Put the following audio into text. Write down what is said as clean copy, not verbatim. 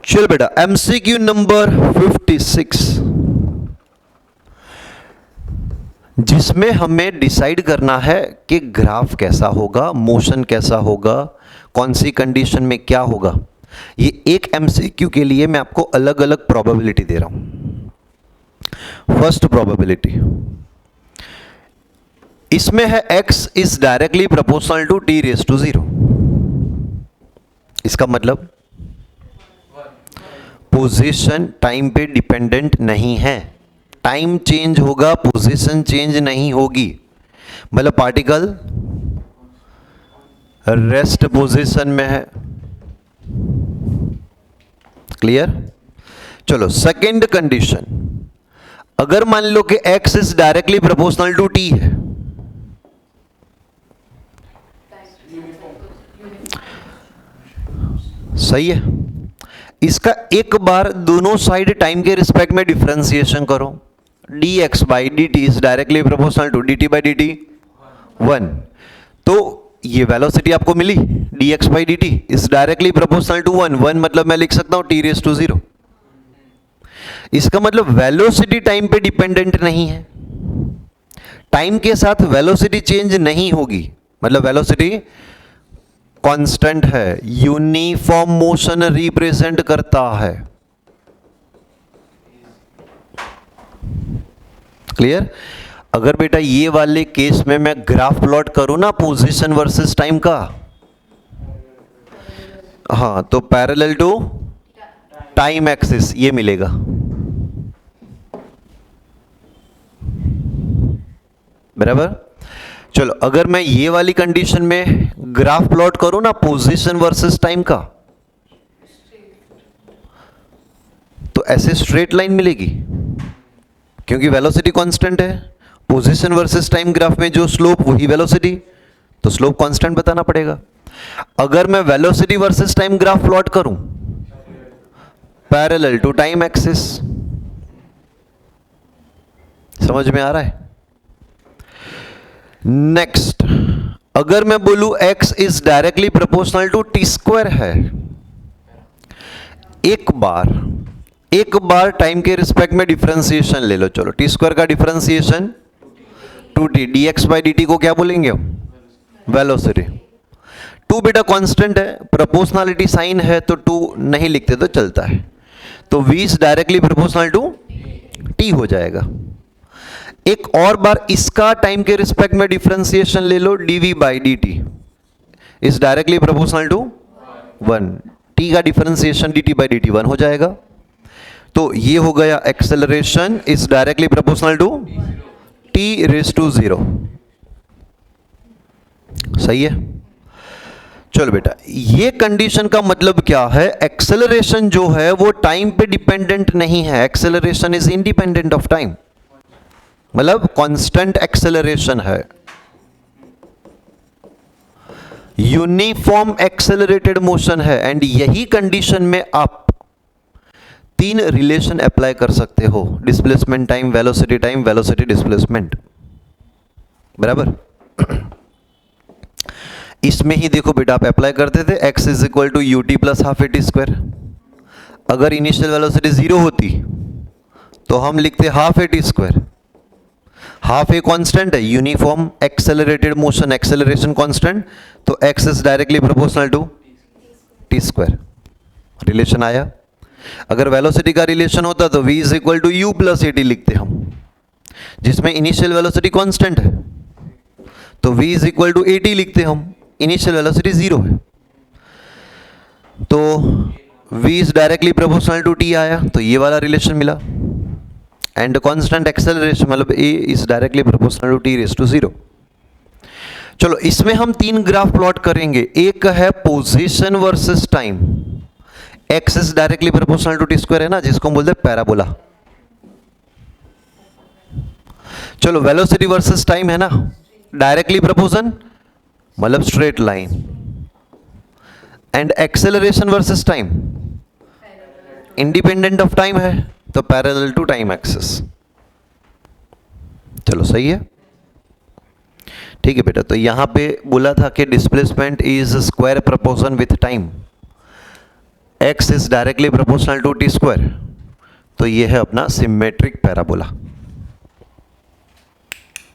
चल बेटा MCQ number 56, जिसमें हमें डिसाइड करना है कि ग्राफ कैसा होगा, मोशन कैसा होगा, कौन सी कंडीशन में क्या होगा। ये एक एमसीक्यू के लिए मैं आपको अलग अलग प्रोबेबिलिटी दे रहा हूं। फर्स्ट प्रोबेबिलिटी इसमें है x is directly proportional to t raise to 0। इसका मतलब पोजीशन टाइम पे डिपेंडेंट नहीं है, टाइम चेंज होगा पोजीशन चेंज नहीं होगी। मतलब पार्टिकल रेस्ट पोजीशन में है। क्लियर? चलो सेकंड कंडीशन, अगर मान लो कि x is directly proportional to t है, सही है। इसका एक बार दोनों साइड टाइम के रिस्पेक्ट में डिफरेंशिएशन करो। dx by D T is directly proportional to dt by D T 1। तो ये वेलोसिटी आपको मिली, dx by D T is directly proportional to 1 मतलब मैं लिख सकता हूं t रेज टू 0। इसका मतलब वेलोसिटी टाइम पे डिपेंडेंट नहीं है, टाइम के साथ वेलोसिटी चेंज नहीं होगी। मतलब वेलोसिटी कांस्टेंट है, यूनिफॉर्म मोशन रिप्रेजेंट करता है। क्लियर? अगर बेटा ये वाले केस में मैं ग्राफ प्लॉट करूं ना पोजीशन वर्सेस टाइम का, हाँ, तो पैरेलल टू टाइम एक्सिस ये मिलेगा। बराबर? चलो अगर मैं ये वाली कंडीशन में ग्राफ प्लॉट करूं ना पोजीशन वर्सेस टाइम का, तो ऐसे स्ट्रेट लाइन मिलेगी क्योंकि वेलोसिटी कांस्टेंट है। पोजीशन वर्सेस टाइम ग्राफ में जो स्लोप वही वेलोसिटी, तो स्लोप कांस्टेंट बताना पड़ेगा। अगर मैं velocity versus time graph plot करूं पैरेलल टू टाइम एक्सिस, समझ में आ रहा है? नेक्स्ट, अगर मैं बोलूं x is directly proportional to T square है, एक बार टाइम के रिस्पेक्ट में डिफरेंशिएशन ले लो। चलो टी स्क्वायर का differentiation 2t, dx by dt को क्या बोलेंगे हम? वेलोसिटी। 2 बेटा कांस्टेंट है, प्रोपोर्शनलिटी साइन है तो 2 नहीं लिखते तो चलता है, तो v is directly proportional to t हो जाएगा। एक और बार इसका टाइम के रिस्पेक्ट में डिफरेंशिएशन ले लो, dv by dt is directly proportional to 1, t का डिफरेंशिएशन dt बाई dt 1 हो जाएगा। तो ये हो गया acceleration is directly proportional to t raise to 0। सही है? चलो बेटा, ये कंडीशन का मतलब क्या है? एक्सेलरेशन जो है वो टाइम पे डिपेंडेंट नहीं है, acceleration is independent of time. मतलब कांस्टेंट एक्सेलरेशन है, यूनिफॉर्म एक्सेलरेटेड मोशन है। एंड यही कंडीशन में आप 3 रिलेशन अप्लाई कर सकते हो, displacement time, velocity time, velocity displacement. बराबर? इसमें ही देखो बेटा आप अप्लाई करते थे x is equal to u t plus half a t square. अगर इनिशियल वेलोसिटी 0 होती तो हम लिखते half a t square. Half a constant है, uniform accelerated motion, acceleration constant, तो x is directly proportional to T square. Relation आया। अगर velocity का रिलेशन होता तो v is equal to u plus a T लिखते हम, जिसमें इनिशियल वेलोसिटी कांस्टेंट है, तो v is equal to A T लिखते हम, इनिशियल वेलोसिटी 0 है, तो v is directly proportional to t आया, तो ये वाला रिलेशन मिला। एंड कांस्टेंट एक्सेलरेशन मतलब a is directly proportional to t raise to 0। चलो इसमें हम 3 ग्राफ प्लॉट करेंगे। एक है position versus time, x is directly proportional to t square है ना, जिसको हम बोलते हैं पैराबोला। चलो वेलोसिटी वर्सेस टाइम है ना, डायरेक्टली प्रोपोर्शन मतलब straight line. And acceleration versus time independent of time है, तो पैरेलल टू टाइम एक्सिस। चलो सही है? ठीक है बेटा, तो यहां पे बोला था कि displacement is square proportion with time. x is directly proportional to T square, तो ये है अपना सिमेट्रिक पैराबोला।